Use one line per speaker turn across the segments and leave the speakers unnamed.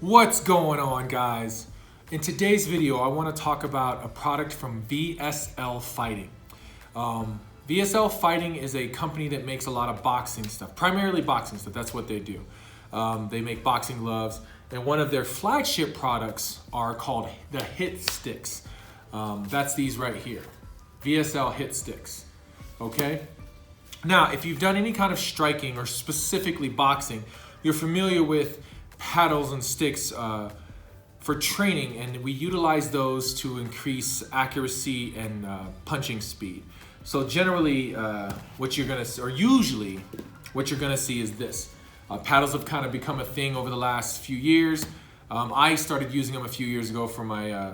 What's going on, guys? In today's video, I want to talk about a product from VSL Fighting. VSL Fighting is a company that makes a lot of boxing stuff, primarily boxing stuff. That's what they do. They make boxing gloves, and one of their flagship products are called the HITSTIX. That's these right here, VSL HITSTIX. Okay. Now, if you've done any kind of striking or specifically boxing, you're familiar with paddles and sticks for training, and we utilize those to increase accuracy and punching speed. So generally, usually what you're gonna see is this. Paddles have kind of become a thing over the last few years. I started using them a few years ago for my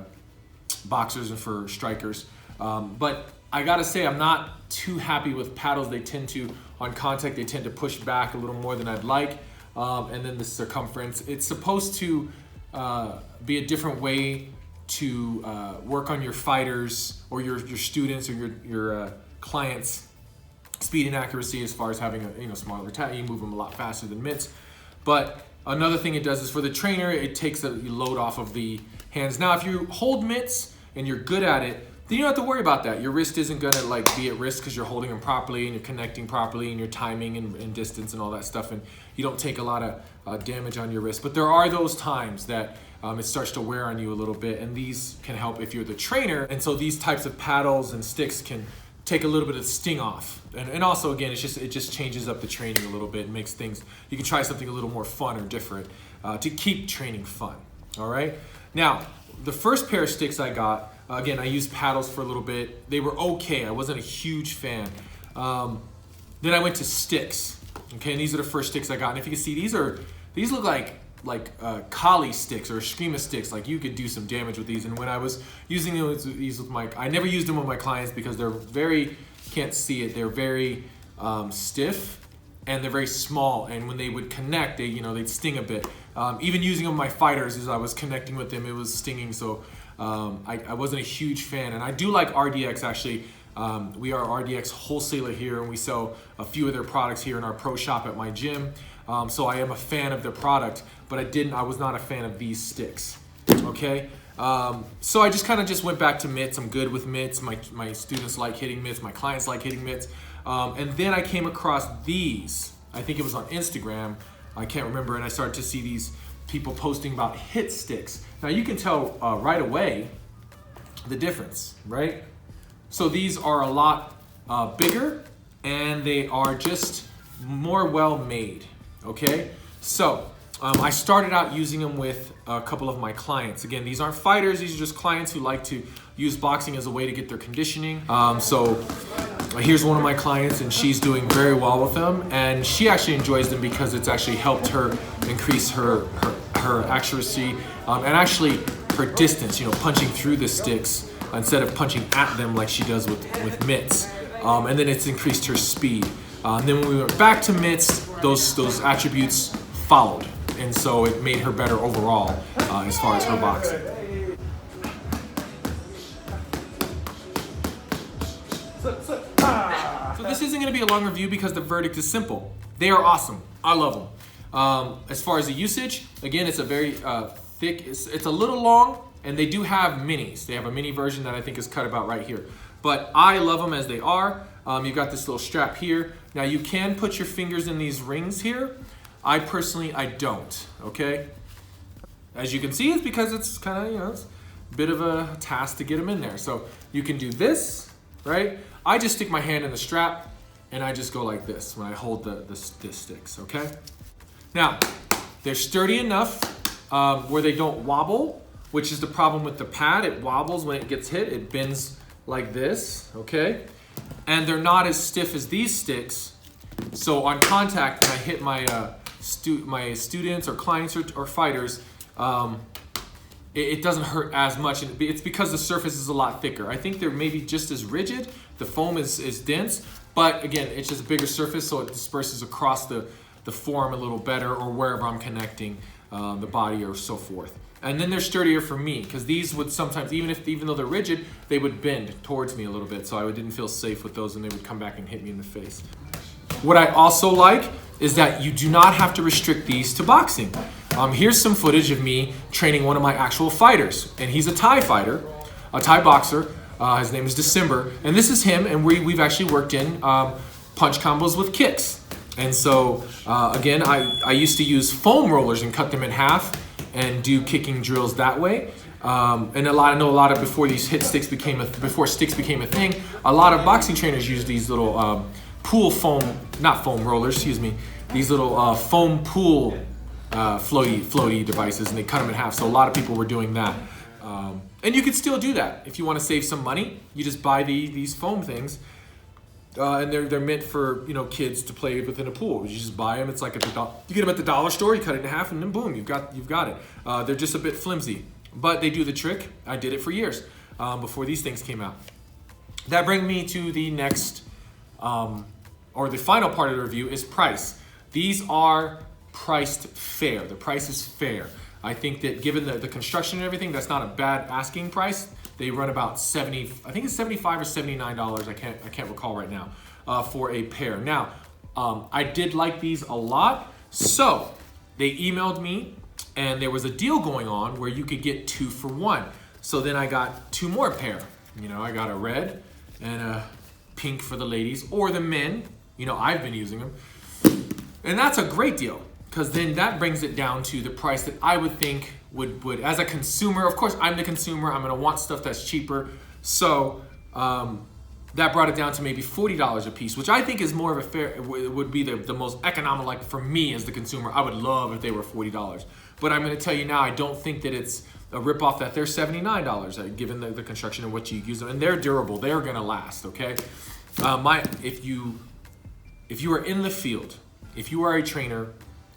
boxers and for strikers. But I gotta say, I'm not too happy with paddles. They tend to, on contact, they tend to push back a little more than I'd like. And then the circumference. It's supposed to be a different way to work on your fighters or your students or your clients' speed and accuracy, as far as having a smaller attack. You move them a lot faster than mitts. But another thing it does is, for the trainer, it takes the load off of the hands. Now, if you hold mitts and you're good at it, then you don't have to worry about that. Your wrist isn't gonna be at risk because you're holding them properly and you're connecting properly and you're timing and distance and all that stuff, and you don't take a lot of damage on your wrist. But there are those times that it starts to wear on you a little bit, and these can help if you're the trainer. And so these types of paddles and sticks can take a little bit of the sting off. And also, again, it just changes up the training a little bit and makes things, you can try something a little more fun or different to keep training fun, all right? Now, the first pair of sticks I got, again, I used paddles for a little bit. They were okay. I wasn't a huge fan. Then I went to sticks. Okay, and these are the first sticks I got. And if you can see, these look like collie sticks or eskrima sticks. Like, you could do some damage with these. And when I was using these with I never used them with my clients because they're very, can't see it, they're very stiff and they're very small. And when they would connect, they'd sting a bit. Even using them with my fighters, as I was connecting with them, it was stinging. So I wasn't a huge fan. And I do like RDX, actually. We are RDX wholesaler here, and we sell a few of their products here in our pro shop at my gym. So I am a fan of their product, but I was not a fan of these sticks, okay? So I just went back to mitts. I'm good with mitts. My students like hitting mitts. My clients like hitting mitts. And then I came across these. I think it was on Instagram. I can't remember. And I started to see these people posting about HITSTIX. Now you can tell right away the difference, right? So these are a lot bigger, and they are just more well made, okay? So I started out using them with a couple of my clients. Again, these aren't fighters, these are just clients who like to use boxing as a way to get their conditioning. So here's one of my clients, and she's doing very well with them, and she actually enjoys them because it's actually helped her increase her accuracy and actually her distance, punching through the sticks instead of punching at them like she does with mitts. And then it's increased her speed. Then when we went back to mitts, those attributes followed. And so it made her better overall as far as her boxing. So this isn't gonna be a long review because the verdict is simple. They are awesome, I love them. As far as the usage, again, it's a very thick, it's a little long, and they do have minis. They have a mini version that I think is cut about right here. But I love them as they are. You've got this little strap here. Now you can put your fingers in these rings here. I personally don't, okay? As you can see, it's because it's kind of, it's a bit of a task to get them in there. So you can do this, right? I just stick my hand in the strap and I just go like this when I hold the sticks, okay? Now, they're sturdy enough where they don't wobble, which is the problem with the pad. It wobbles when it gets hit. It bends like this, okay? And they're not as stiff as these sticks. So on contact, when I hit my students or clients or fighters, it doesn't hurt as much. And it's because the surface is a lot thicker. I think they're maybe just as rigid. The foam is dense, but again, it's just a bigger surface, so it disperses across the forearm a little better, or wherever I'm connecting the body or so forth. And then they're sturdier for me, because these would sometimes, even though they're rigid, they would bend towards me a little bit, so I didn't feel safe with those, and they would come back and hit me in the face. What I also like is that you do not have to restrict these to boxing. Here's some footage of me training one of my actual fighters, and he's a Thai fighter, a Thai boxer. His name is December, and this is him, and we've actually worked in punch combos with kicks. And so again, I used to use foam rollers and cut them in half and do kicking drills that way. And I know a lot of before sticks became a thing, a lot of boxing trainers use these little not foam rollers, excuse me, these little foam pool floaty devices, and they cut them in half. So a lot of people were doing that. And you could still do that if you want to save some money. You just buy these foam things, and they're meant for kids to play within a pool. You just buy them. It's like you get them at the dollar store. You cut it in half, and then boom, you've got it. They're just a bit flimsy, but they do the trick. I did it for years before these things came out. That brings me to the next, or the final part of the review is price. These are priced fair. The price is fair. I think that given the construction and everything, that's not a bad asking price. They run about $70, I think it's $75 or $79. I can't recall right now for a pair. Now, I did like these a lot, so they emailed me, and there was a deal going on where you could get 2 for 1. So then I got 2 more pair. I got a red and a pink for the ladies or the men. I've been using them, and that's a great deal. Because then that brings it down to the price that I would think would as a consumer, of course I'm the consumer, I'm gonna want stuff that's cheaper. So that brought it down to maybe $40 a piece, which I think is more of a fair, would be the most economical, like for me as the consumer. I would love if they were $40. But I'm gonna tell you now, I don't think that it's a ripoff that they're $79, given the construction and what you use them. And they're durable, they're gonna last, okay? If you are in the field, if you are a trainer,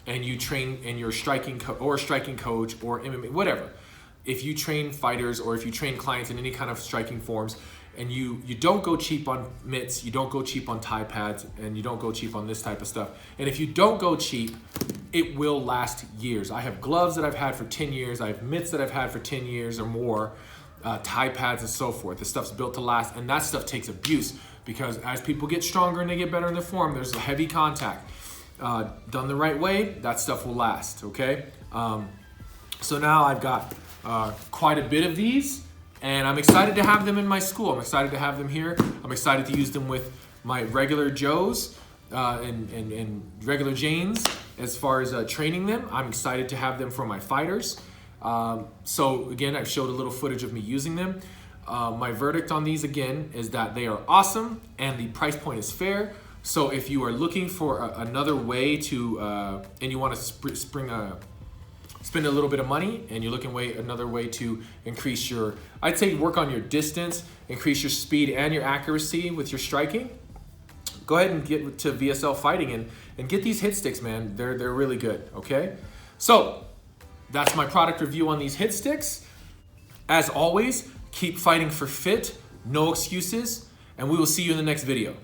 and you train and you're striking coach or MMA, whatever. If you train fighters or if you train clients in any kind of striking forms, and you don't go cheap on mitts, you don't go cheap on Thai pads, and you don't go cheap on this type of stuff. And if you don't go cheap, it will last years. I have gloves that I've had for 10 years. I have mitts that I've had for 10 years or more, Thai pads and so forth. This stuff's built to last, and that stuff takes abuse because as people get stronger and they get better in their form, there's a heavy contact. Done the right way, that stuff will last, okay? So now I've got quite a bit of these, and I'm excited to have them in my school. I'm excited to have them here. I'm excited to use them with my regular Joes and regular Janes as far as training them. I'm excited to have them for my fighters. So again, I've showed a little footage of me using them. My verdict on these again is that they are awesome and the price point is fair. So if you are looking for another way to, and you want to spend a little bit of money, and you're looking another way to increase your, I'd say work on your distance, increase your speed and your accuracy with your striking, go ahead and get to VSL Fighting and get these HITSTIX, man. They're really good, okay? So that's my product review on these HITSTIX. As always, keep fighting for fit, no excuses, and we will see you in the next video.